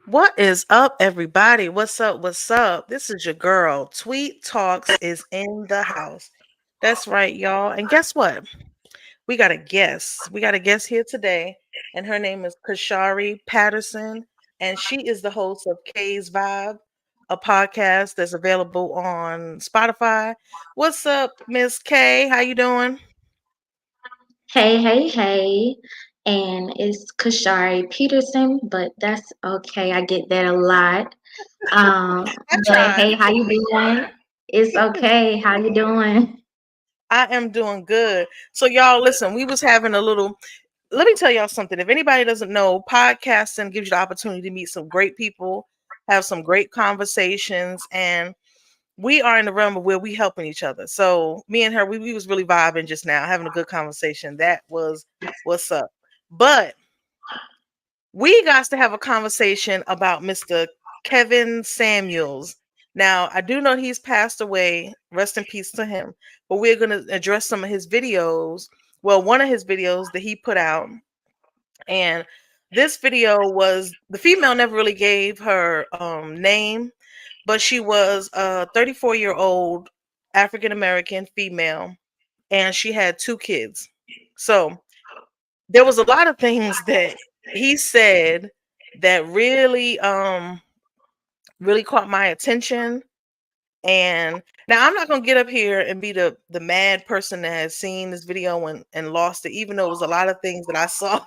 What is up, everybody? What's up? What's up? This is your girl. Tweet Talks is in the house. That's right, y'all. And guess what? We got a guest. We got a guest here today, and her name is Kashari Patterson, and she is the host of K's Vibe, a podcast that's available on Spotify. What's up, Miss K? How you doing? Hey, hey, hey. And it's Kashari Peterson, but that's okay. I get that a lot. I But tried. hey, how you doing? It's okay. How you doing? I am doing good. So y'all listen, we was having a little let me tell y'all something. If anybody doesn't know, podcasting gives you the opportunity to meet some great people, have some great conversations, and we are in the realm of where we helping each other. So me and her, we was really vibing just now, having a good conversation. That was what's up. But we got to have a conversation about Mr. Kevin Samuels. Now, I do know he's passed away. Rest in peace to him. But we're going to address some of his videos. Well, one of his videos that he put out. And this video was the female never really gave her name, but she was a 34-year-old African American female, and she had two kids. So there was a lot of things that he said that really caught my attention. And now I'm not gonna get up here and be the mad person that has seen this video and lost it, even though it was a lot of things that I saw.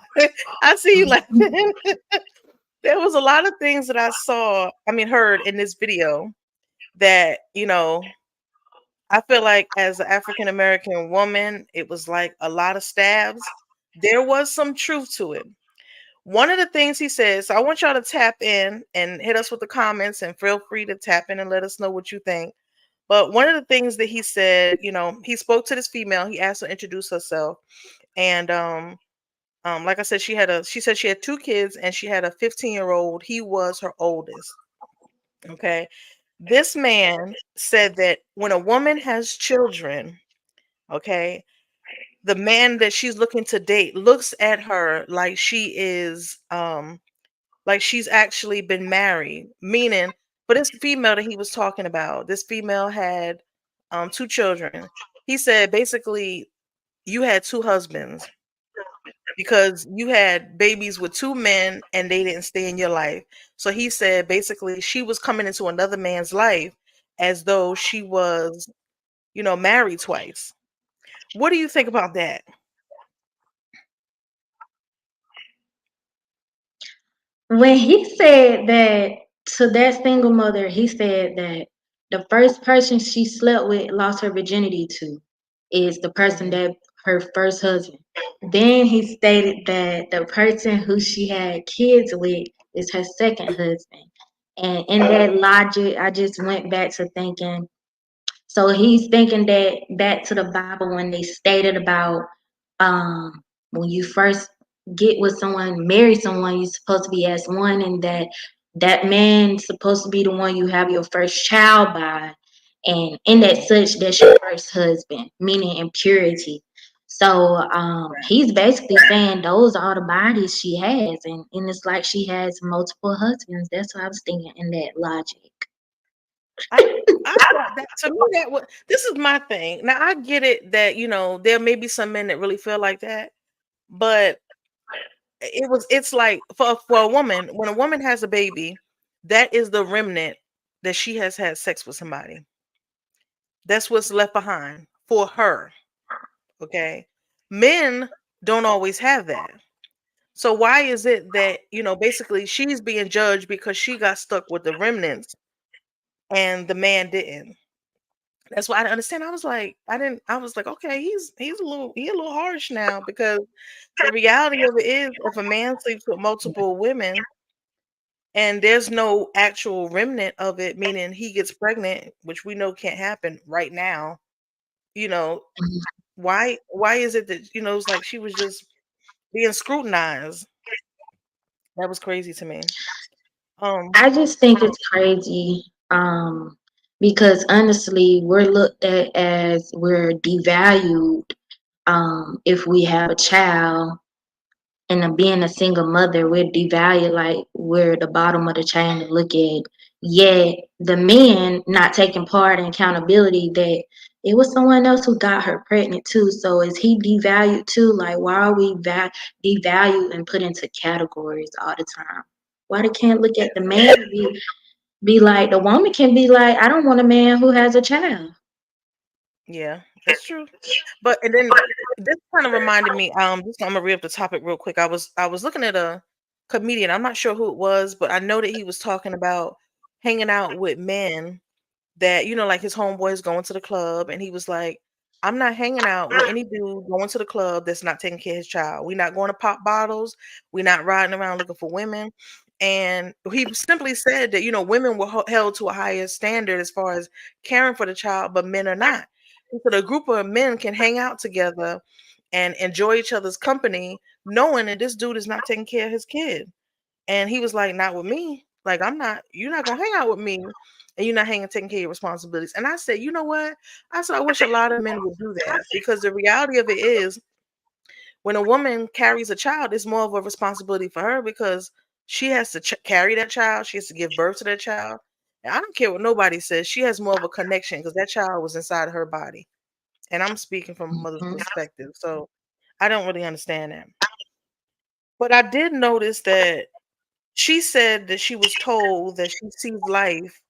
I see you laughing. There was a lot of things that I saw, I mean heard in this video that, I feel like as an African American woman, it was like a lot of stabs. There was some truth to it. One of the things he says, so I want y'all to tap in and hit us with the comments and feel free to tap in and let us know what you think. But one of the things that he said, he spoke to this female, he asked her to introduce herself. And like I said, she said she had two kids and she had a 15-year-old. He was her oldest. Okay. This man said that when a woman has children, okay, the man that she's looking to date looks at her like she's actually been married, meaning for this female that he was talking about, this female had two children. He said basically you had two husbands because you had babies with two men and they didn't stay in your life. So he said basically she was coming into another man's life as though she was, married twice. What do you think about that? When he said that to that single mother, he said that the first person she slept with, lost her virginity to, is the person Mhm. that her first husband. Then he stated that the person who she had kids with is her second husband. And in that logic, I just went back to thinking, so he's thinking that back to the Bible when they stated about when you first get with someone, marry someone, you're supposed to be as one, and that man's supposed to be the one you have your first child by, and in that such that's your first husband, meaning impurity. So he's basically saying those are the bodies she has, and it's like she has multiple husbands. That's what I was thinking in that logic. I I thought that to me that was this is my thing. Now I get it that there may be some men that really feel like that, but it's like for a woman, when a woman has a baby, that is the remnant that she has had sex with somebody. That's what's left behind for her. Okay. Men don't always have that. So why is it that, basically she's being judged because she got stuck with the remnants and the man didn't? That's why I didn't understand. I was like, okay, he's a little harsh now because the reality of it is if a man sleeps with multiple women and there's no actual remnant of it, meaning he gets pregnant, which we know can't happen right now, you know, why is it that, it's like she was just being scrutinized? That was crazy to me. Um, I just think it's crazy because honestly, we're looked at as we're devalued if we have a child and being a single mother, we're devalued. Like we're the bottom of the chain to look at. Yet the men not taking part in accountability that it was someone else who got her pregnant too. So is he devalued too? Like, why are we devalued and put into categories all the time? Why they can't look at the man and be like, the woman can be like, I don't want a man who has a child. Yeah, that's true. But and then this kind of reminded me. Just I'm gonna read up the topic real quick. I was looking at a comedian. I'm not sure who it was, but I know that he was talking about hanging out with men that, like his homeboys going to the club, and he was like, I'm not hanging out with any dude going to the club that's not taking care of his child. We're not going to pop bottles. We're not riding around looking for women. And he simply said that, women were held to a higher standard as far as caring for the child, but men are not. He said a group of men can hang out together and enjoy each other's company, knowing that this dude is not taking care of his kid. And he was like, not with me. Like, you're not gonna hang out with me and you're not taking care of your responsibilities. And I said, you know what? I said, I wish a lot of men would do that, because the reality of it is when a woman carries a child, it's more of a responsibility for her, because she has to carry that child. She has to give birth to that child. And I don't care what nobody says. She has more of a connection because that child was inside of her body. And I'm speaking from a mother's Mhm. perspective. So I don't really understand that. But I did notice that she said that she was told that she sees life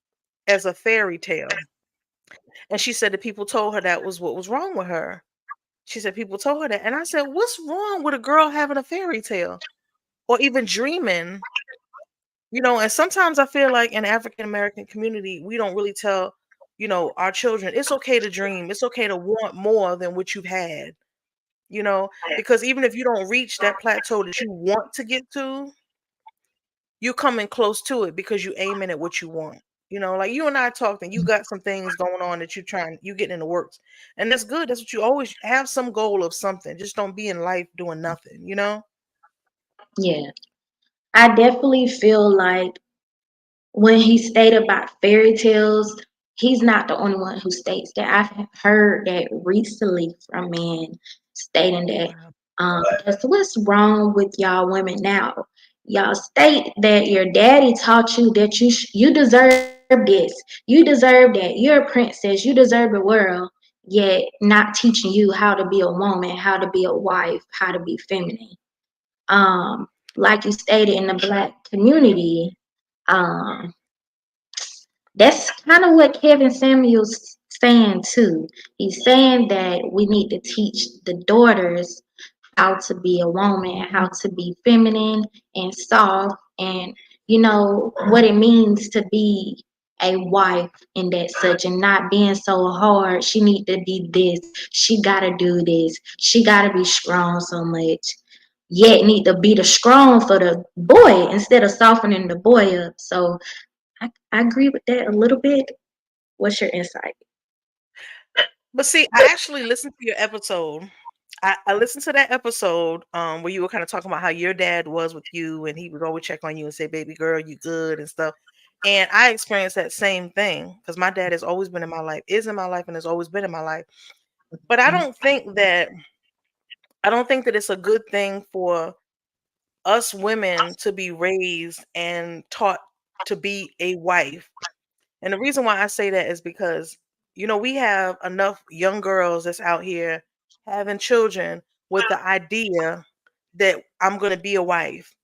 as a fairy tale. And she said that people told her that was what was wrong with her. She said people told her that. And I said, what's wrong with a girl having a fairy tale or even dreaming? And sometimes I feel like in the African American community, we don't really tell, our children, it's okay to dream. It's okay to want more than what you've had, because even if you don't reach that plateau that you want to get to, you're coming close to it because you aiming at what you want. Like you and I talked, and you got some things going on that you getting in the works. And that's good. That's what you always have, some goal of something. Just don't be in life doing nothing. Yeah. I definitely feel like when he stated about fairy tales, he's not the only one who states that. I've heard that recently from men stating that Wow. that's what's wrong with y'all women now. Y'all state that your daddy taught you that you deserve this, you deserve that. You're a princess, you deserve the world. Yet not teaching you how to be a woman, how to be a wife, how to be feminine. Like you stated in the black community, um, that's kind of what Kevin Samuel's saying too. He's saying that we need to teach the daughters how to be a woman, how to be feminine and soft, and what it means to be a wife and that such, and not being so hard. She need to be this. She gotta do this. She gotta be strong so much. Yet need to be the strong for the boy instead of softening the boy up. So I agree with that a little bit. What's your insight? But see, I actually listened to your episode. I listened to that episode where you were kind of talking about how your dad was with you, and he would always check on you and say, baby girl, you good and stuff. And I experienced that same thing because my dad has always been in my life, is in my life, and has always been in my life. But I don't think that it's a good thing for us women to be raised and taught to be a wife. And the reason why I say that is because, we have enough young girls that's out here having children with the idea that I'm going to be a wife.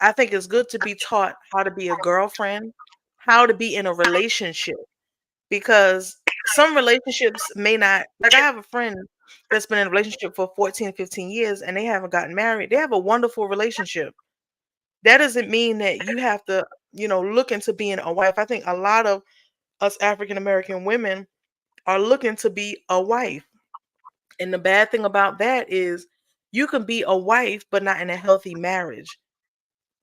I think it's good to be taught how to be a girlfriend, how to be in a relationship, because some relationships may not, like I have a friend that's been in a relationship for 14, 15 years and they haven't gotten married. They have a wonderful relationship. That doesn't mean that you have to, look into being a wife. I think a lot of us African American women are looking to be a wife. And the bad thing about that is you can be a wife, but not in a healthy marriage.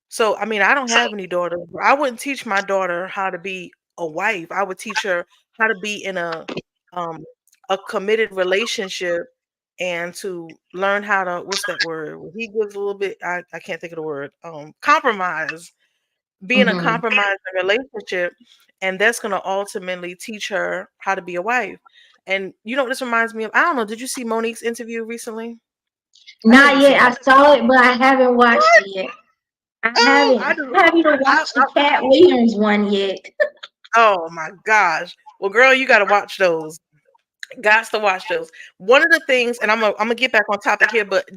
So, I mean, I don't have any daughters. But I wouldn't teach my daughter how to be a wife. I would teach her how to be in um a committed relationship and to learn how to, what's that word? When he gives a little bit, I can't think of the word. Compromise, be in a Mm-hmm. compromising relationship, and that's going to ultimately teach her how to be a wife. And you know what this reminds me of? I don't know. Did you see Monique's interview recently? I know Not you yet. seen I it. saw it, but I haven't watched it yet. I Oh, haven't I haven't even watched the Cat Williams one yet. oh my gosh. Well, girl, you got to watch those. Gots to watch those. One of the things, and I'm gonna get back on topic here, but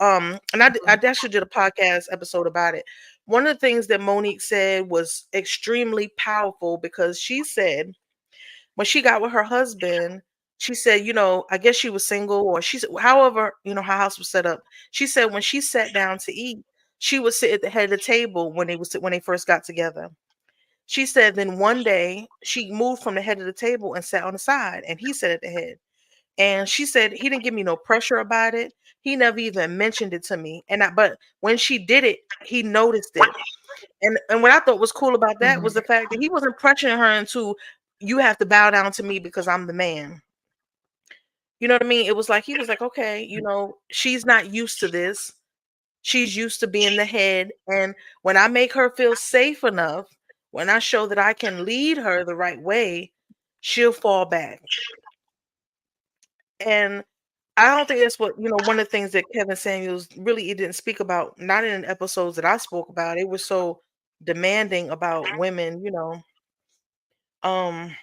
and I actually did a podcast episode about it. One of the things that Monique said was extremely powerful because she said when she got with her husband, she said, I guess she was single or she said, however, her house was set up. She said when she sat down to eat, she would sit at the head of the table when they first got together. She said then one day she moved from the head of the table and sat on the side, and he sat at the head. And she said he didn't give me no pressure about it. He never even mentioned it to me. But when she did it, he noticed it. And what I thought was cool about that was Mhm. the fact that he wasn't pressuring her into you have to bow down to me because I'm the man. You know what I mean? It was like he was like, okay, she's not used to this. She's used to being the head. And when I make her feel safe enough, when I show that I can lead her the right way, she'll fall back. And I don't think that's what, one of the things that Kevin Samuels really he didn't speak about, not in episodes that I spoke about. It was so demanding about women, um,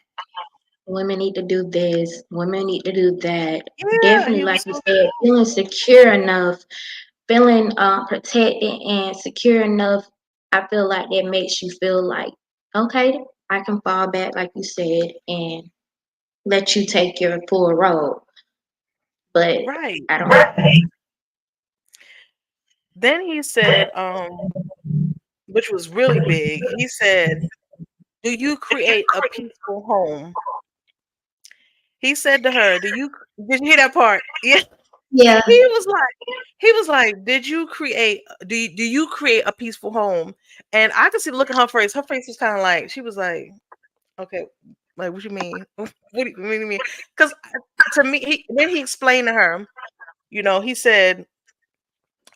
Women need to do this. Women need to do that. yeah, Definitely, he was like you so said, feeling secure enough, feeling protected and secure enough. I feel like that makes you feel like, okay, I can fall back, like you said, and let you take your full role. But right. I don't. Then he said, which was really big, he said, do you create a peaceful home? He said to her, did you hear that part? Yeah. Yeah, He was like, do you create a peaceful home? And I could see the look at her face. Her face was kind of like, she was like, okay, like what you mean? What do you mean? Because to me, then he explained to her, he said,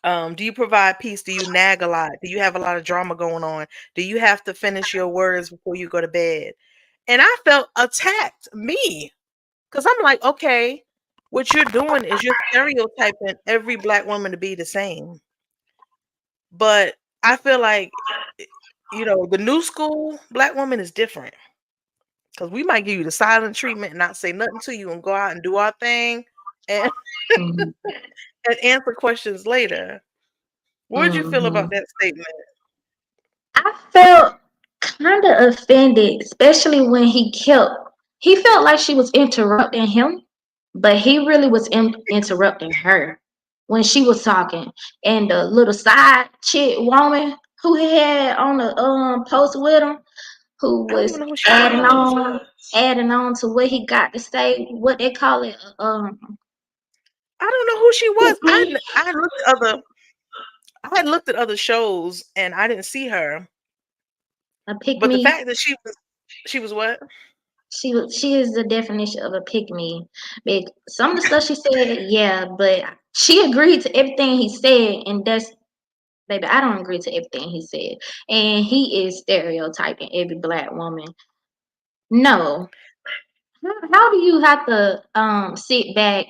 do you provide peace? Do you nag a lot? Do you have a lot of drama going on? Do you have to finish your words before you go to bed? And I felt attacked, me, because I'm like, okay, what you're doing is you're stereotyping every black woman to be the same. But I feel like, the new school black woman is different because we might give you the silent treatment and not say nothing to you and go out and do our thing and, mhm, and answer questions later. What did you feel about mhm. that statement? I felt kind of offended, especially when he felt like she was interrupting him, but he really was interrupting her when she was talking. And the little side chick woman who he had on the post with him, who I don't was even know who she was. adding on to what he got to say, what they call it, I don't know who she was. pick me, I had looked at other shows and I didn't see her. a pick But the me. fact that she was what? She is the definition of a pick me. Big some of the stuff she said, yeah, but she agreed to everything he said, and that's baby. I don't agree to everything he said, and he is stereotyping every black woman. No, how do you have to sit back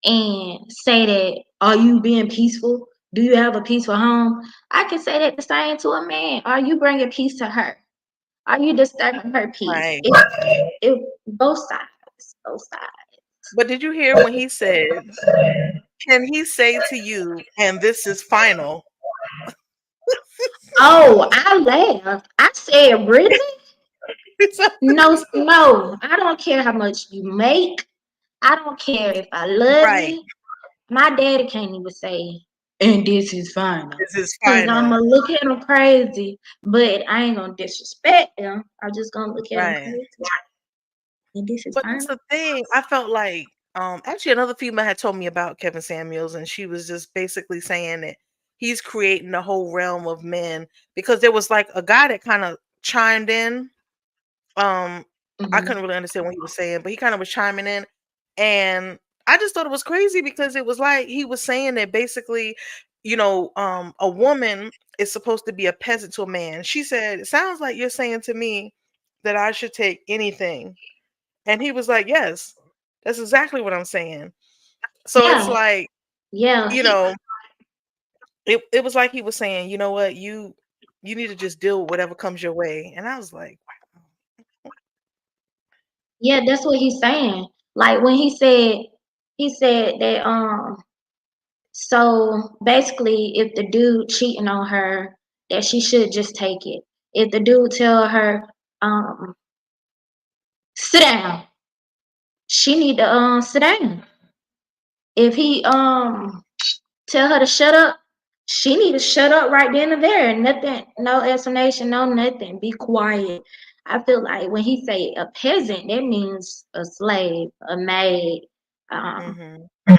and say that? Are you being peaceful? Do you have a peaceful home? I can say that the same to a man. Are you bringing peace to her? Are you disturbing her peace? Right. It both sides, both sides. But did you hear when he said, can he say to you, and this is final? Oh, I laughed. I said, really? So- No, no. I don't care how much you make. I don't care if I love right. you. My daddy can't even say, and this is final. This is Cause final. I'ma look at him crazy, but I ain't gonna disrespect him. I'm just gonna look at him Right. crazy. And this is But that's final. the thing. I felt like actually another female had told me about Kevin Samuels, and she was just basically saying that he's creating a whole realm of men because there was like a guy that kind of chimed in. Um, I Hmm. couldn't really understand what he was saying, but he kind of was chiming in, and I just thought it was crazy because it was like he was saying that basically, a woman is supposed to be a peasant to a man. She said, "It sounds like you're saying to me that I should take anything." And he was like, "Yes, that's exactly what I'm saying." So it's Yeah, like, yeah. you know, it was like he was saying, you know what, you need to just deal with whatever comes your way. And I was like, Yeah, that's what he's saying. Like when he said that so basically if the dude cheating on her, that she should just take it. If the dude tell her sit down, she need to sit down. If he tell her to shut up, she need to shut up right then and there. Nothing, no explanation, no nothing. Be quiet. I feel like when he say a peasant, that means a slave, a maid. Um, mm-hmm.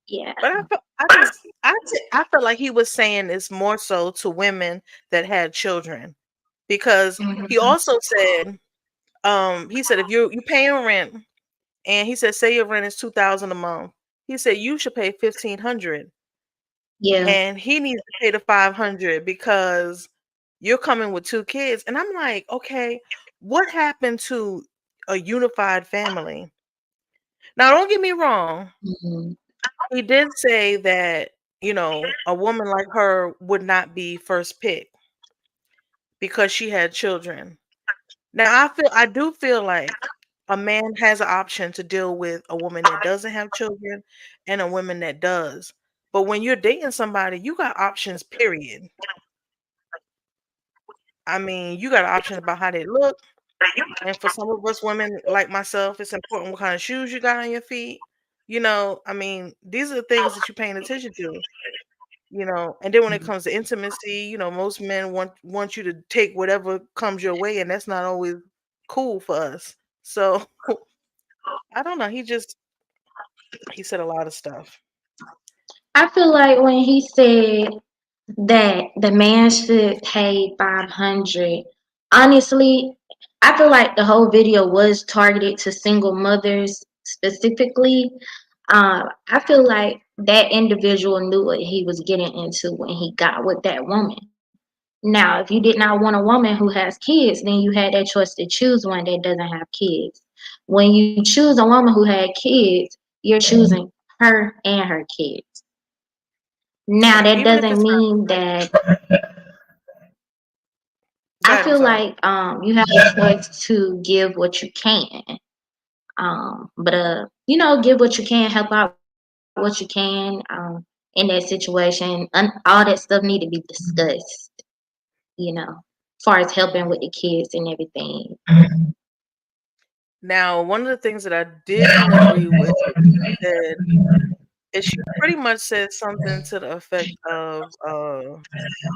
yeah. But I felt like he was saying this more so to women that had children, because he Mhm. also said, he said if you paying rent, and he said say your rent is 2,000 a month, he said you should pay 1,500, Yeah. and he needs to pay the 500 because you're coming with two kids. And I'm like, okay, what happened to a unified family? Now, don't get me wrong. Mhm. He did say that, a woman like her would not be first pick because she had children. Now, I do feel like a man has an option to deal with a woman that doesn't have children and a woman that does. But when you're dating somebody, you got options, period. I mean, you got an option about how they look. And for some of us women like myself, it's important what kind of shoes you got on your feet. I mean, these are the things that you're paying attention to. And then when it comes to intimacy, most men want you to take whatever comes your way, and that's not always cool for us. So I don't know. He said a lot of stuff. I feel like when he said that the man should pay 500, honestly, I feel like the whole video was targeted to single mothers specifically. I feel like that individual knew what he was getting into when he got with that woman. Now, if you did not want a woman who has kids, then you had that choice to choose one that doesn't have kids. When you choose a woman who had kids, you're choosing her and her kids. Now, Right. that Even if doesn't it's not. mean that Go I ahead. I'm feel sorry. like you have a choice to give what you can. But give what you can, help out what you can in that situation. All that stuff need to be discussed, as far as helping with the Mhm. kids and everything. Now, one of the things that I didn't agree with what she said is she pretty much said something to the effect of,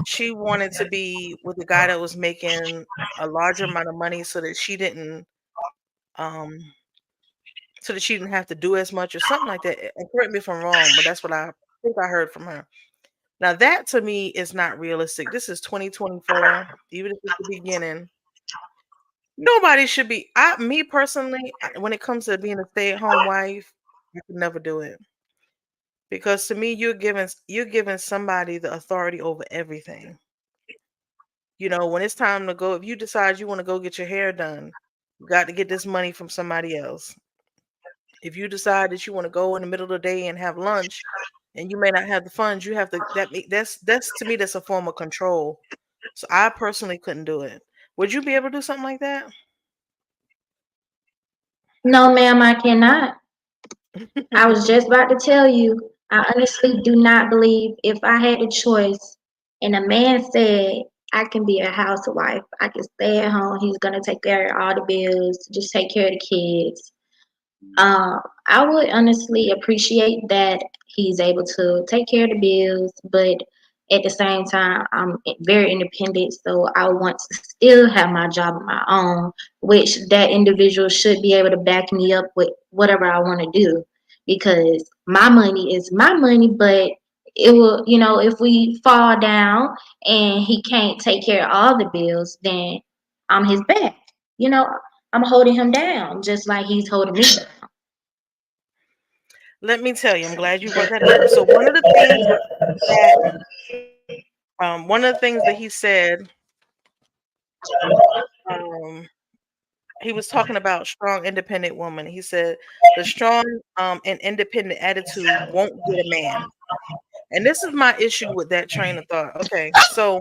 she wanted to be with a guy that was making a larger amount of money um so that she didn't have to do as much or something like that. And correct me if I'm wrong, but that's what I think I heard from her. Now that to me is not realistic. This is 2024, even if it's the beginning. Nobody should be. Me personally, when it comes to being a stay-at-home wife, I could never do it, because to me, you're giving somebody the authority over everything. When it's time to go, if you decide you want to go get your hair done, you got to get this money from somebody else. If you decide that you want to go in the middle of the day and have lunch, and you may not have the funds, you have to. That's to me, that's a form of control. So I personally couldn't do it. Would you be able to do something like that? No, ma'am, I cannot. I was just about to tell you, I honestly do not believe if I had a choice and a man said I can be a housewife, I can stay at home, he's gonna take care of all the bills, just take care of the kids. I would honestly appreciate that he's able to take care of the bills, but at the same time, I'm very independent, so I want to still have my job of my own, which that individual should be able to back me up with whatever I want to do, because my money is my money, but it will, if we fall down and he can't take care of all the bills, then I'm his back. You know, I'm holding him down just like he's holding me down. Let me tell you, I'm glad you brought that up. So that one of the things that he said, um, he was talking about strong, independent woman. He said the strong and independent attitude won't get a man. And this is my issue with that train of thought. Okay, so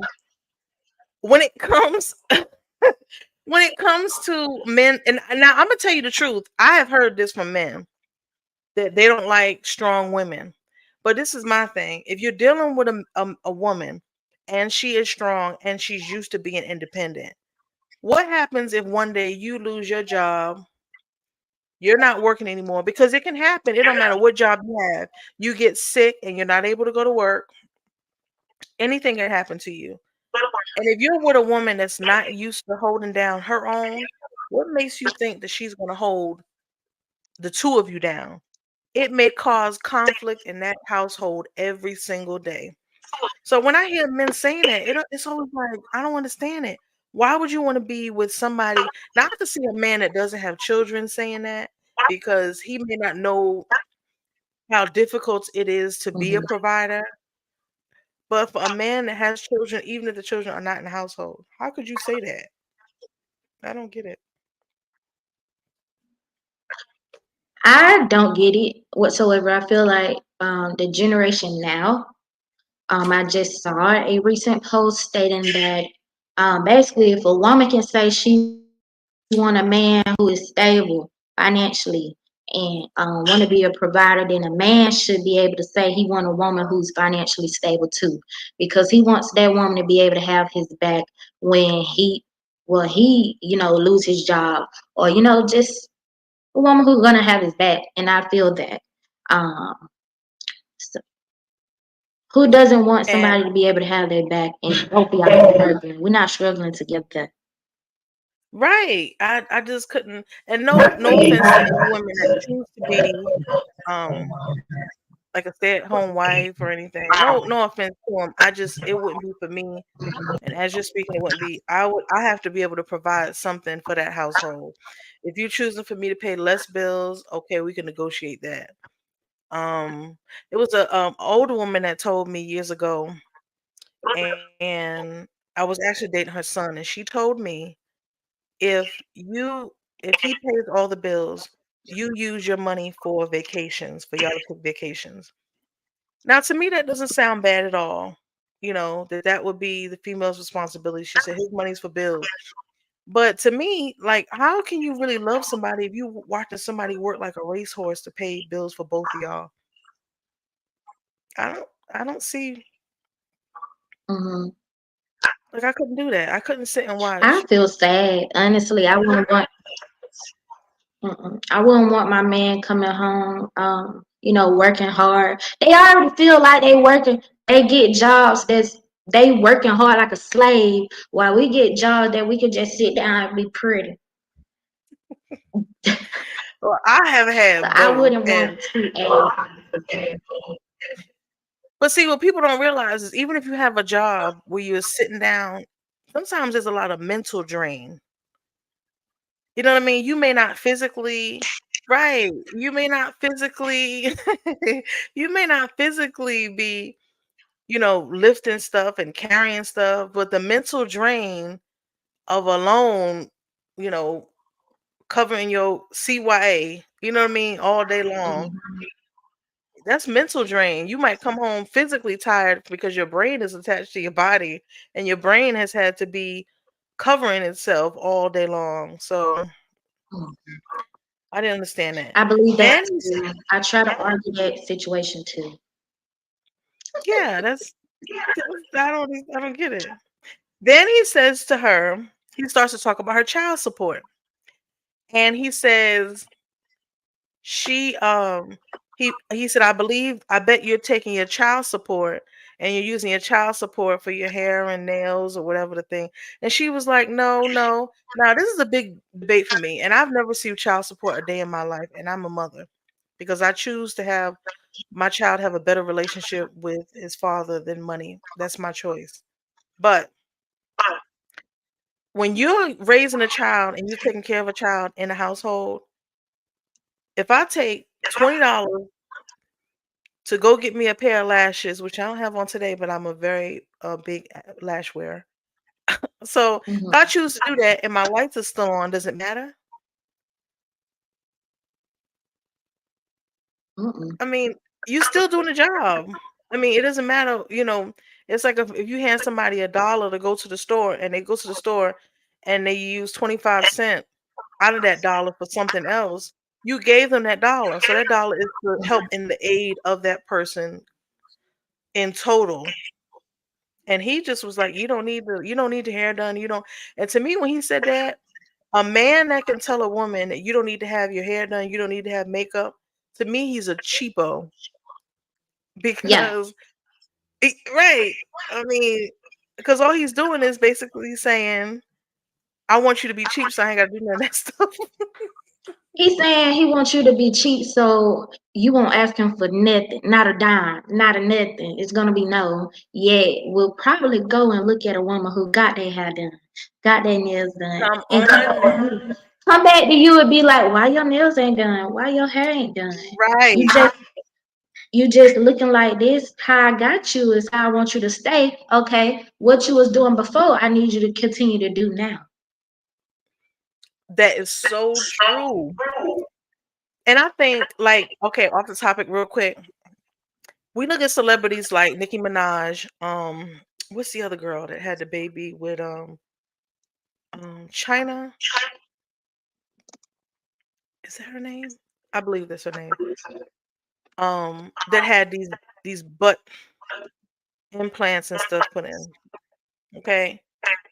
when it comes when it comes to men, and now I'm gonna tell you the truth. I have heard this from men that they don't like strong women. But this is my thing. If you're dealing with a woman and she is strong and she's used to being independent, what happens if one day you lose your job? You're not working anymore because it can happen. It don't matter what job you have. You get sick and you're not able to go to work. Anything can happen to you. And if you're with a woman that's not used to holding down her own, what makes you think that she's going to hold the two of you down? It may cause conflict in that household every single day. So when I hear men saying that, it's always like, I don't understand it. Why would you want to be with somebody? Now I can see a man that doesn't have children saying that because he may not know how difficult it is to be a Mhm. provider. But for a man that has children, even if the children are not in the household, how could you say that? I don't get it. I don't get it whatsoever. I feel like the generation now. I just saw a recent post stating that basically, if a woman can say she want a man who is stable financially and want to be a provider, then a man should be able to say he want a woman who's financially stable too, because he wants that woman to be able to have his back when he lose his job, or just a woman who's gonna have his back. And I feel that. Um, so who doesn't want And somebody to be able to have their back and both of y'all working? We're not struggling together. right, I just couldn't. And no offense to any women that choose to be um like a stay-at-home wife or anything. No offense to them. I just it wouldn't be for me. And as you're speaking, it wouldn't be. I have to be able to provide something for that household. If you're choosing for me to pay less bills, okay, we can negotiate that. Um, it was a older woman that told me years ago, and I was actually dating her son, and she told me if you if he pays all the bills, you use your money for vacations for y'all to take vacations. Now, to me, that doesn't sound bad at all. That would be the female's responsibility. She said his money's for bills. But to me, like, how can you really love somebody if you watching somebody work like a racehorse to pay bills for both of y'all? I don't see Hmm. like I couldn't do that. I couldn't sit and I watch. feel sad. Honestly, I wouldn't want my man coming home, working hard. They already feel like they working. They get jobs they working hard like a slave, while we get jobs that we could just sit down and be pretty. Well, I have So had I both, wouldn't and want to. but see what people don't realize is even if you have a job where you're sitting down, sometimes there's a lot of mental drain. You know what I mean? You may not physically, right? You may not physically, you may not physically be, lifting stuff and carrying stuff, but the mental drain of alone, you know, covering your CYA, you know what I mean, all day long. That's mental drain. You might come home physically tired because your brain is attached to your body and your brain has had to be covering itself all day long. So I didn't understand that. I believe that Then he said, too. I try to argue that situation too. yeah, I don't get it. Then he says to her, he starts to talk about her child support. And he says, She he said, I bet you're taking your child support and you're using your child support for your hair and nails or whatever the thing. And she was like, no, no. Now this is a big debate for me. And I've never received child support a day in my life. And I'm a mother because I choose to have my child have a better relationship with his father than money. That's my choice. But when you're raising a child and you're taking care of a child in a household, if I take $20 to go get me a pair of lashes, which I don't have on today, but I'm a very big lash wearer. So if I Mhm. choose to do that and my lights are still on, does it matter? Mm-mm. I mean, you still doing the job. I mean, it doesn't matter, it's like if you hand somebody $1 to go to the store and they go to the store and they use 25 cents out of that dollar for something else, you gave them that dollar. So that dollar is to help in the aid of that person in total. And he just was like, you don't need the hair done. You don't. And to me, when he said that, a man that can tell a woman that you don't need to have your hair done, you don't need to have makeup, to me, he's a cheapo Yeah. because, right. I mean, because all he's doing is basically saying, I want you to be cheap, so I ain't got to do none of that stuff. He's saying he wants you to be cheap so you won't ask him for nothing, not a dime, not a nothing. It's gonna be no. Yeah, we'll probably go and look at a woman who got their hair done, got their nails done, Come and on. come back to you and be like, why your nails ain't done? Why your hair ain't done? You Right. just you just looking like this. How I got you is how I want you to stay. Okay, what you was doing before, I need you to continue to do now. That is so true. And I think, like, okay, off the topic real quick. We look at celebrities like Nicki Minaj. What's the other girl that had the baby with China? Is that her name? I believe that's her name. That had these butt implants and stuff put in. Okay.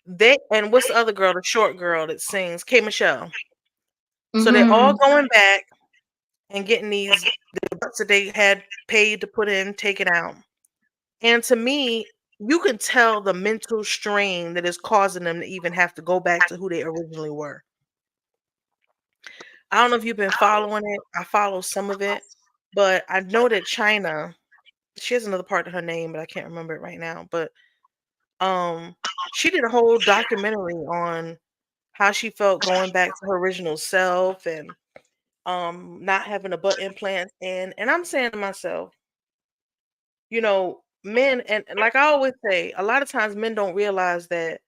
They and what's the other girl, the short girl that sings, K Michelle. So they're all Mm-hmm. going back and getting these the butts that they had paid to put in taken out. And to me, you can tell the mental strain that is causing them to even have to go back to who they originally were. I don't know if you've been following it. I follow some of it, but I know that China, she has another part to her name, but I can't remember it right now. But um, she did a whole documentary on how she felt going back to her original self and not having a butt implant. And I'm saying to myself, men and like I always say, a lot of times men don't realize that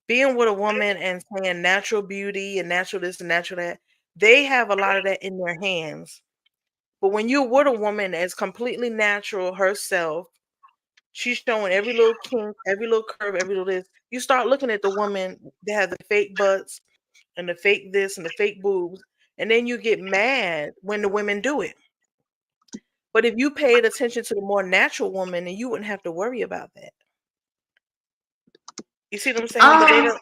being with a woman and saying natural beauty and natural this and natural that, they have a lot of that in their hands. But when you're with a woman that's completely natural herself, she's showing every little kink, every little curve, every little this. You start looking at the woman that has the fake butts and the fake this and the fake boobs, and then you get mad when the women do it. But if you paid attention to the more natural woman, then you wouldn't have to worry about that. You see what I'm saying? But they Um, don't.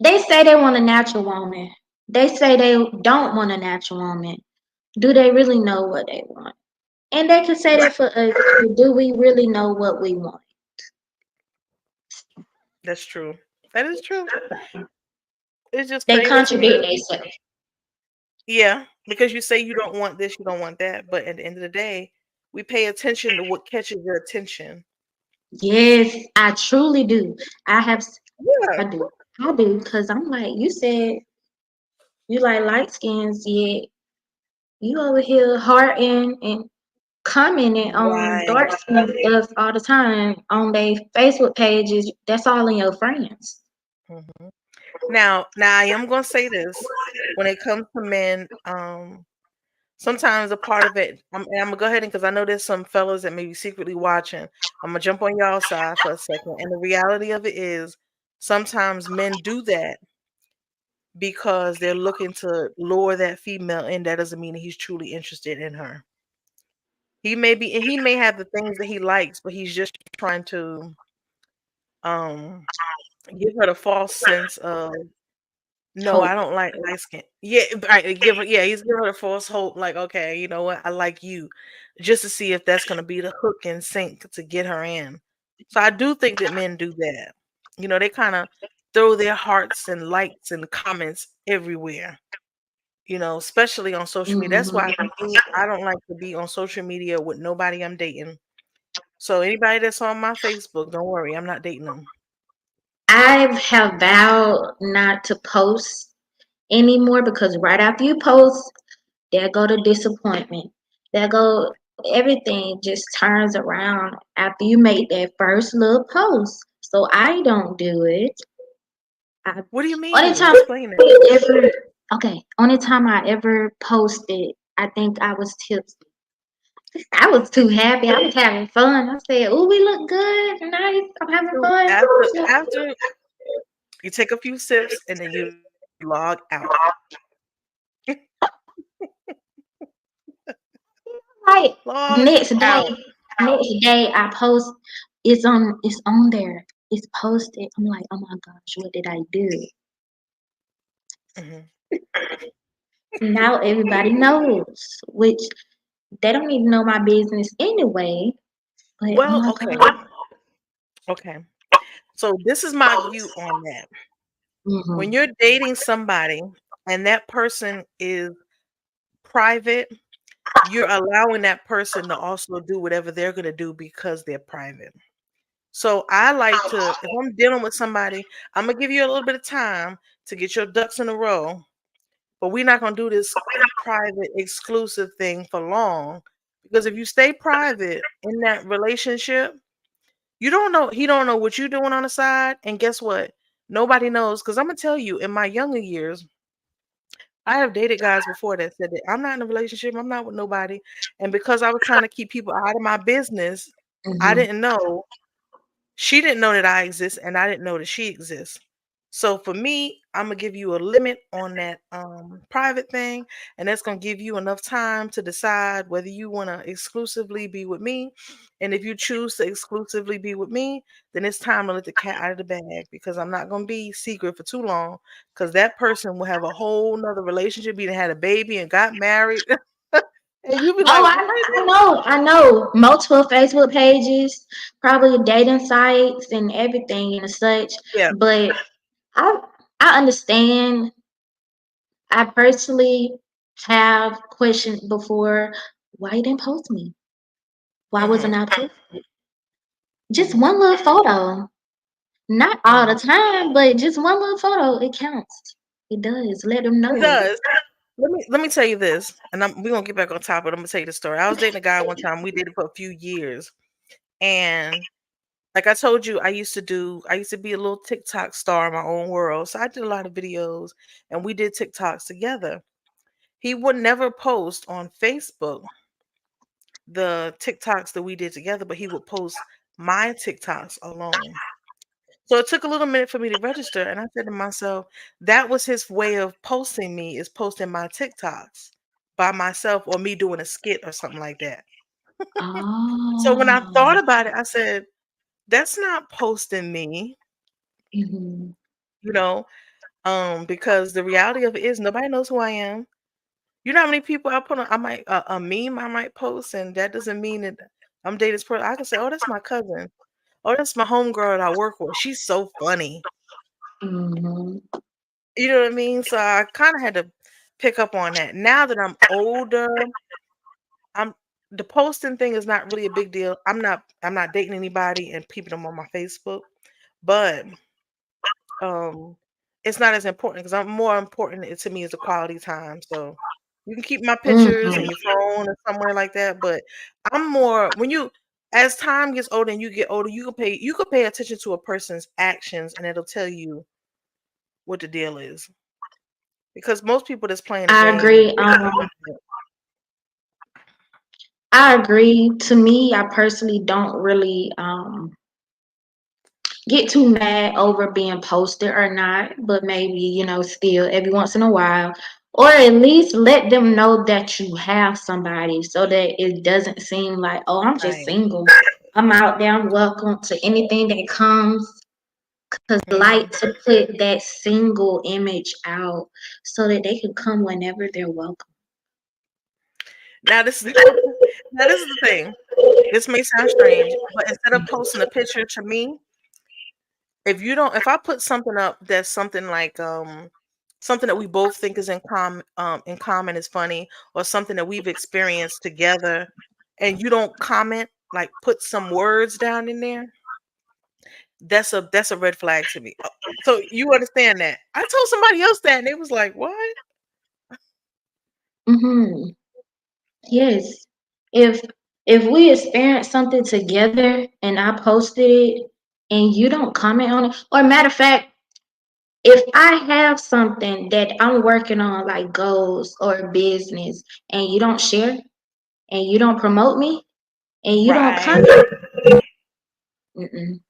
they say they want a natural woman. They say they don't want a natural woman. Do they really know what they want? And they can say that Right. for us. Do we really know what we want? That's true. That is true. It's just They crazy to me. contradict themselves. Yeah, because you say you don't want this, you don't want that, but at the end of the day, we pay attention to what catches your attention. Yes, I truly do. I have, Yeah. I do. I do, because I'm like, you said you like light skins, yet you over here hearting and commenting on Right. dark skin stuff all the time on their Facebook pages. That's all in your friends. Mhm. Now I am gonna say this. When it comes to men, sometimes a part of it, and I'm gonna go ahead and because I know there's some fellas that may be secretly watching. I'm gonna jump on y'all side for a second. And the reality of it is sometimes men do that because they're looking to lure that female in. That doesn't mean that he's truly interested in her. He may have the things that he likes, but he's just trying to um give her the false sense of no, I Hope. don't like light skin. Yeah, right. He's giving her the false hope, like, okay, you know what, I like you, just to see if that's gonna be the hook and sink to get her in. So I do think that men do that. They kind of throw their hearts and likes and comments everywhere. Especially on social media. That's why for Mhm. me, I don't like to be on social media with nobody I'm dating. So anybody that's on my Facebook, don't worry, I'm not dating them. I have vowed not to post anymore because right after you post, there go the disappointment. There go everything just turns around after you make that first little post. So I don't do it. I What do you only mean? time Explain it. I ever only time I ever posted, I think I was tipsy. I was too happy. I was having fun. I said, "Oh, we look good, nice. I'm having So fun." after you take a few sips and then you log out. Like Log next day, out. I post. It's on there. It's posted. I'm like, oh my gosh, what did I do? Mhm. Now everybody knows, which they don't even know my business anyway. But oh Well, my okay, god. okay. So this is my view on that. Hmm. When you're dating somebody and that person is private, you're allowing that person to also do whatever they're going to do because they're private. So I like to, if I'm dealing with somebody, I'm gonna give you a little bit of time to get your ducks in a row, but we're not gonna do this private, exclusive thing for long. Because if you stay private in that relationship, you don't know, he don't know what you're doing on the side, and guess what? Nobody knows. Because I'm gonna tell you, in my younger years, I have dated guys before that said that I'm not in a relationship, I'm not with nobody, and because I was trying to keep people out of my business, I Hmm. didn't know she didn't know that I exist, and I didn't know that she exists. So for me, I'm gonna give you a limit on that private thing, and that's gonna give you enough time to decide whether you want to exclusively be with me. And if you choose to exclusively be with me, then it's time to let the cat out of the bag because I'm not gonna be secret for too long. Because that person will have a whole nother relationship, either had a baby and got married, and you be Oh, like, I, "What?" I know, I know. Multiple Facebook pages, probably dating sites and everything and such. Yeah. But I I understand. I personally have questioned before why you didn't post me. Why wasn't Mhm. I posted? Just Mhm. one little photo. Not all the Mhm. time, but just one little photo. It counts. It does. Let them It know. does. Let me tell you this, and we're gonna get back on top, but I'm gonna tell you the story. I was dating a guy one time. We dated for a few years, and like I told you, I used to be a little TikTok star in my own world. So I did a lot of videos, and we did TikToks together. He would never post on Facebook the TikToks that we did together, but he would post my TikToks alone. So it took a little minute for me to register, and I said to myself, that was his way of posting me, is posting my TikToks by myself or me doing a skit or something like that. So when I Oh. thought about it, I said, that's not posting me, Hmm. you know, because the reality of it is nobody knows who I am. You know how many people I put on, I might, a meme I might post, and that doesn't mean that I'm dating this person. I can say, oh, that's my cousin. Oh, that's my homegirl that I work with. She's so funny. Hmm. You know what I mean? So I kind of had to pick up on that. Now that I'm older, I'm the posting thing is not really a big deal. I'm not dating anybody and keeping them on my Facebook, but um it's not as important because I'm more important to me is the quality time. So you can keep my pictures in Hmm. your phone or somewhere like that, but I'm more when you as time gets older and you get older, you can pay attention to a person's actions and it'll tell you what the deal is. Because most people that's playing the I game, agree. I agree. To me, I personally don't really get too mad over being posted or not, but maybe, still every once in a while, or at least let them know that you have somebody so that it doesn't seem like, oh, I'm just right. single. I'm out there, I'm welcome to anything that comes. Because I like Mhm. to put that single image out so that they can come whenever they're welcome. Now this now this is the thing. This may sound strange, but instead of posting a picture to me, if I put something up that's something like something that we both think is in common is funny or something that we've experienced together and you don't comment, like put some words down in there, that's a red flag to me. So you understand that. I told somebody else that and they was like, "What?" Hmm. Yes. If if we experience something together and I posted it and you don't comment on it, or matter of fact, if I have something that I'm working on like goals or business and you don't share and you don't promote me and you don't Right. comment. Mm-mm,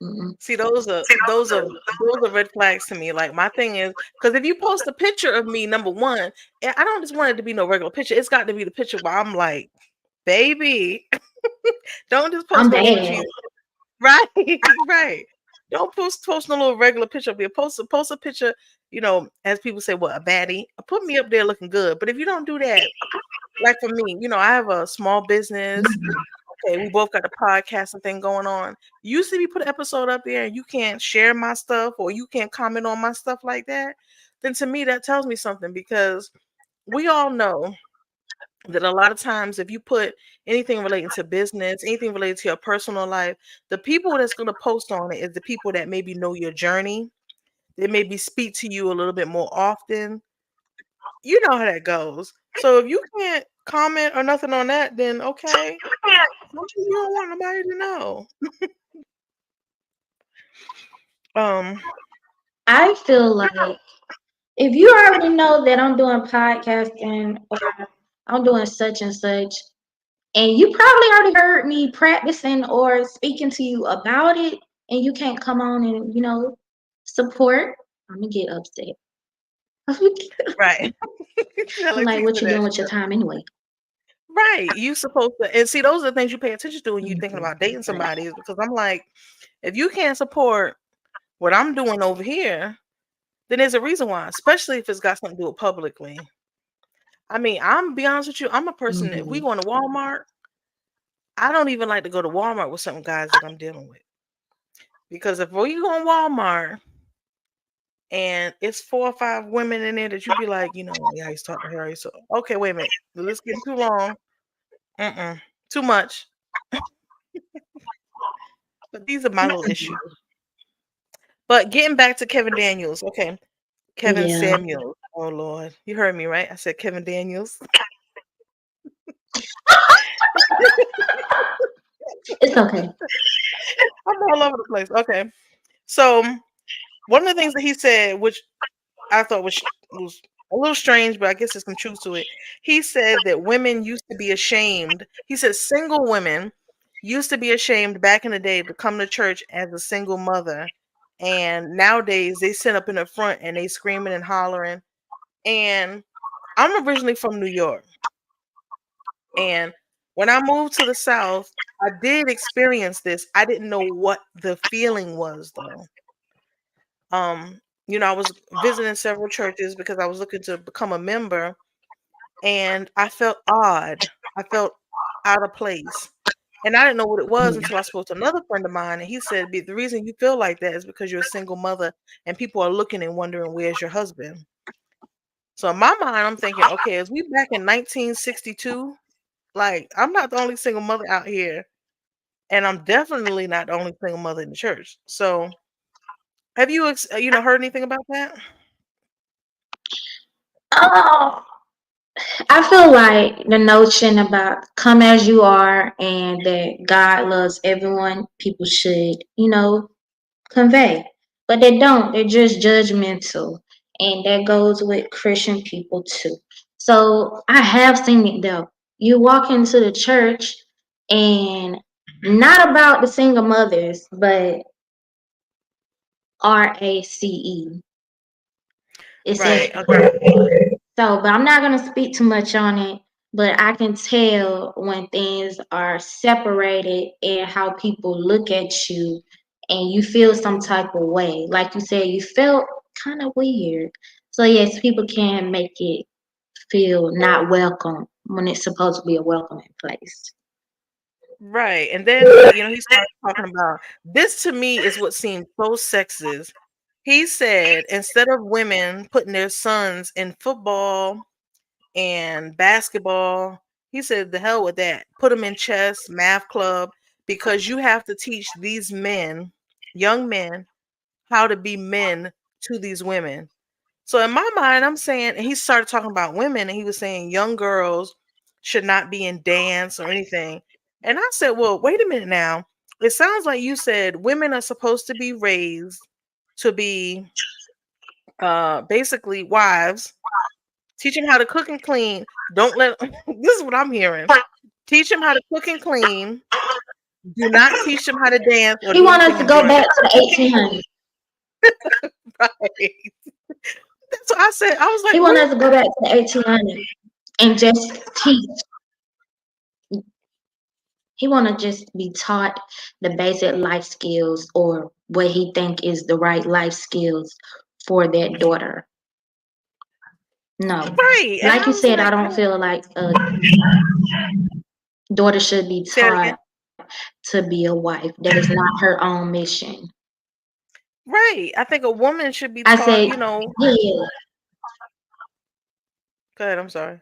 mm-mm. See, those are red flags to me. Like my thing is, because if you post a picture of me, number one, I don't just want it to be no regular picture. It's got to be the picture where I'm like, baby, don't just I'm post no little bad. cheese. Right, right. Don't post no little regular picture of me. Post a picture, as people say, what, a baddie. Put me up there looking good. But if you don't do that, like for me, I have a small business. Okay, we both got the podcasting thing going on. You see me put an episode up there and you can't share my stuff or you can't comment on my stuff like that, then to me that tells me something because we all know that a lot of times if you put anything relating to business, anything related to your personal life, the people that's going to post on it is the people that maybe know your journey. They maybe speak to you a little bit more often. You know how that goes. So if you can't comment or nothing on that, then okay. Something you don't want nobody to know. Um, I feel like if you already know that I'm doing podcasting or I'm doing such and such, and you probably already heard me practicing or speaking to you about it, and you can't come on and support, I'm gonna get upset. I'm right. Like like, speaking what to you that doing with your shit. time anyway? Right. You supposed to and see those are the things you pay attention to when you thinking Mhm. about dating somebody is because I'm like, if you can't support what I'm doing over here, then there's a reason why, especially if it's got something to do with publicly. I mean, I'm be honest with you, I'm a person if we Mhm. go into Walmart, I don't even like to go to Walmart with some guys that I'm dealing with. Because if we go in Walmart and it's 4 or 5 women in there that you be like, yeah, I used to talk to her. Okay, wait a minute. This getting too long. Mm-mm. Too much. But these are my little issues. But getting back to Kevin Daniels, okay. Kevin Yeah, Samuels. Oh Lord. You heard me, right? I said Kevin Daniels. it's okay. I'm all over the place. Okay. So one of the things that he said, which I thought was a little strange, but I guess there's some truth to it. He said that women used to be ashamed. He said single women used to be ashamed back in the day to come to church as a single mother. And nowadays they sit up in the front and they screaming and hollering. And I'm originally from New York. And when I moved to the South, I did experience this. I didn't know what the feeling was though. I was visiting several churches because I was looking to become a member and I felt odd. I felt out of place. And I didn't know what it was Yeah. until I spoke to another friend of mine and he said, the reason you feel like that is because you're a single mother and people are looking and wondering where's your husband. So in my mind, I'm thinking, okay, is we back in 1962? Like, I'm not the only single mother out here, and I'm definitely not the only single mother in the church. So, have you, heard anything about that? Oh, I feel like the notion about come as you are and that God loves everyone, people should, convey. But they don't. They're just judgmental. And that goes with Christian people too. So I have seen it though. You walk into the church and not about the single mothers, but RACE. It's Right. Okay. everywhere. So, but I'm not going to speak too much on it, but I can tell when things are separated and how people look at you and you feel some type of way. Like you said, you felt kind of weird. So, yes, people can make it feel not welcome when it's supposed to be a welcoming place. Right. And then, he started talking about this to me is what seemed so sexist. He said instead of women putting their sons in football and basketball, he said, the hell with that. Put them in chess, math club, because you have to teach these men, young men, how to be men to these women. So in my mind, I'm saying, and he started talking about women, and he was saying young girls should not be in dance or anything. And I said, well, wait a minute now. It sounds like you said women are supposed to be raised to be basically wives Teach him how to cook and clean. Don't let this is what I'm hearing. Teach him how to cook and clean. Do not teach him how to dance or He do want us anything to go back enjoyable. to the 1800s. Right. That's what I said. I was like, He want where? us to go back to the 1800s and just teach. He want to just be taught the basic life skills or what he think is the right life skills for that daughter. No, Right. And like I you was said, I like, I don't don't feel like a daughter should be say it again. taught to be a wife. That is not her own mission. Right. I think a woman should be I taught, say, you know, yeah. go ahead, I'm sorry.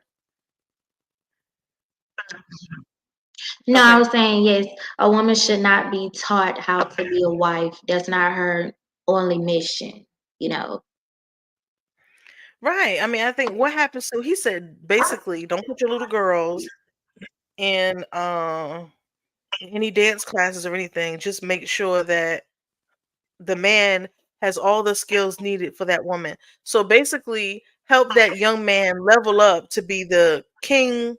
No, I Okay. was saying yes. A woman should not be taught how to be a wife. That's not her only mission. You know. Right. I mean, I think what happens, so he said basically don't put your little girls in any dance classes or anything. Just make sure that the man has all the skills needed for that woman. So basically help that young man level up to be the king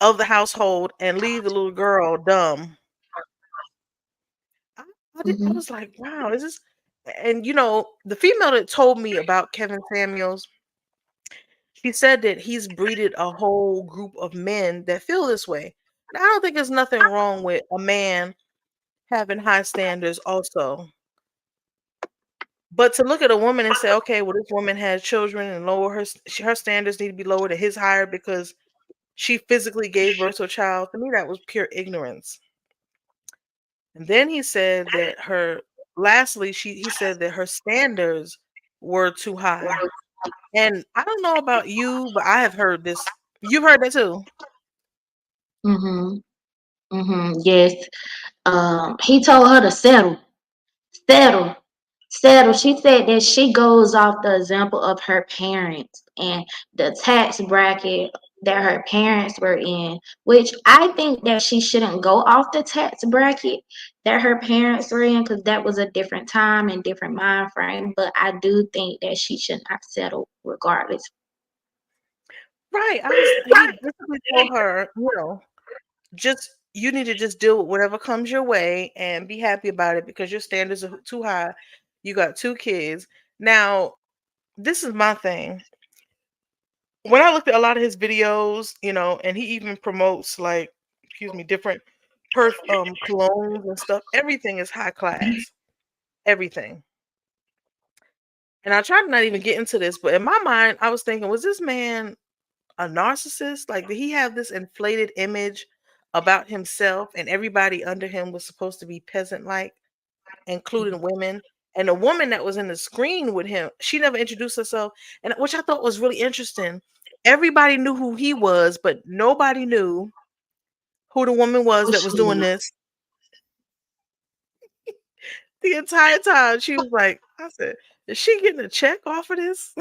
of the household and leave the little girl dumb. I, I Hmm. was like, wow, is this? And you know, the female that told me about Kevin Samuels, she said that he's breeded a whole group of men that feel this way. Now, I don't think there's nothing wrong with a man having high standards also. But to look at a woman and say, okay, well, this woman has children and lower her standards need to be lowered and his higher because she physically gave birth to a child. To me, that was pure ignorance. And then he said that lastly, he said that her standards were too high. And I don't know about you, but I have heard this. You've heard that too. Hmm. Hmm. Yes. He told her to settle. Settle. Settle. She said that she goes off the example of her parents and the tax bracket that her parents were in, which I think that she shouldn't go off the tax bracket that her parents were in because that was a different time and different mind frame. But I do think that she should not settle regardless. Right. He basically told her, you know, just you need to just deal with whatever comes your way and be happy about it because your standards are too high. You got two kids. Now, this is my thing. When I looked at a lot of his videos, you know, and he even promotes like, excuse me, different colognes and stuff. Everything is high class. Everything. And I tried to not even get into this, but in my mind, I was thinking, was this man a narcissist? Like, did he have this inflated image about himself and everybody under him was supposed to be peasant like, including women? And the woman that was in the screen with him, she never introduced herself, and which I thought was really interesting. Everybody knew who he was, but nobody knew who the woman was Who that was she doing is. this the entire time. She was like, I said, is she getting a check off of this?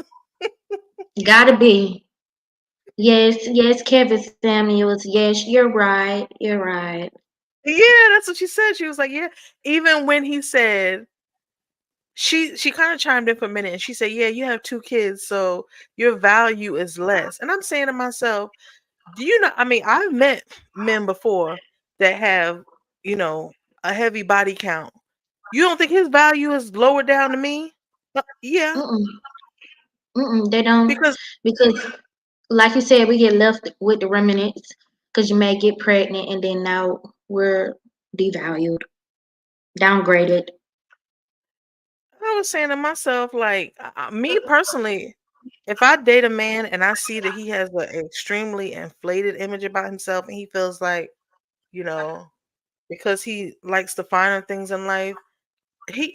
Gotta be. Yes, yes, Kevin Samuels. Yes, you're right. You're right. Yeah, that's what she said. She was like, yeah. Even when he said, she kind of chimed in for a minute and she said, yeah, you have two kids, so your value is less. And I'm saying to myself, do you know, I mean, I've met men before that have, you know, a heavy body count. You don't think his value is lower down to me? Yeah, Mm-mm, mm-mm, they don't because because, like you said, we get left with the remnants because you may get pregnant and then now we're devalued, downgraded. I was saying to myself, like, me personally, if I date a man and I see that he has an extremely inflated image about himself and he feels like, you know, because he likes the finer things in life,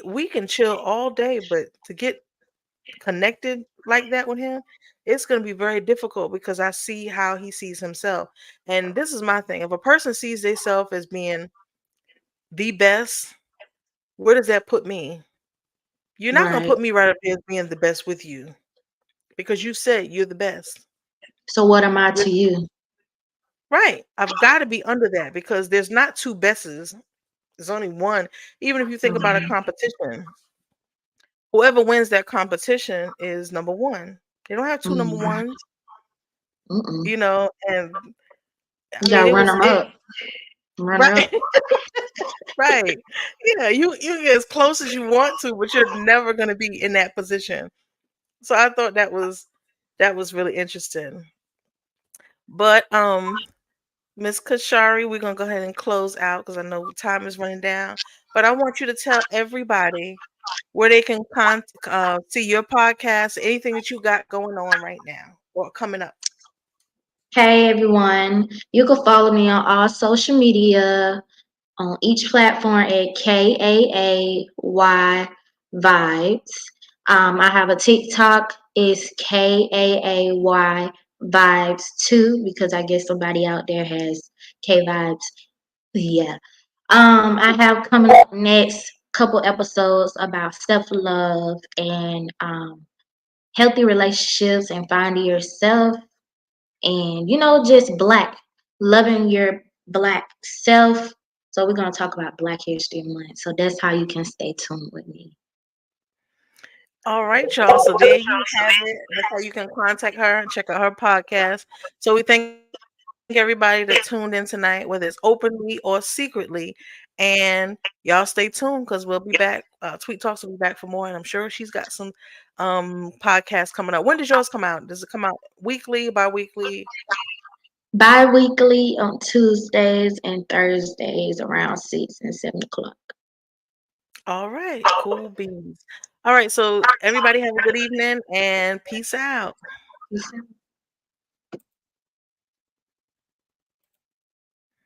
we can chill all day, but to get connected like that with him, it's going to be very difficult because I see how he sees himself. And this is my thing. If a person sees themselves as being the best, where does that put me? You're not going to Right. put me right up there as being the best with you because you said you're the best. So what am I With to you? right. I've got to be under that because there's not two bests. There's only one. Even if you think about a Mhm. competition, whoever wins that competition is number one. They don't have two number Mhm. ones. Mm-mm. and I You mean gotta it run was them it up. Run her right. up. Right. Yeah, you get as close as you want to, but you're never going to be in that position. So I thought that was really interesting. But Miss Kashari, we're gonna go ahead and close out because I know time is running down. But I want you to tell everybody where they can see your podcast, anything that you got going on right now or coming up. Hey everyone, you can follow me on all social media on each platform at KAAY Vibes. I have a TikTok, it's KAAY Vibes 2 because I guess somebody out there has K Vibes. Yeah. I have coming up next couple episodes about self love and healthy relationships and finding yourself and just loving your black self. So we're going to talk about Black History Month, so that's how you can stay tuned with me. All right, y'all. So there you have it. That's how you can contact her and check out her podcast. So we thank everybody that tuned in tonight, whether it's openly or secretly. And y'all stay tuned because we'll be back. Tweet Talks will be back for more, and I'm sure she's got some podcasts coming up. When does yours come out? Does it come out weekly, bi-weekly? Bi-weekly on Tuesdays and Thursdays around 6 and 7 o'clock. All right, cool beans. All right, so everybody have a good evening and peace out.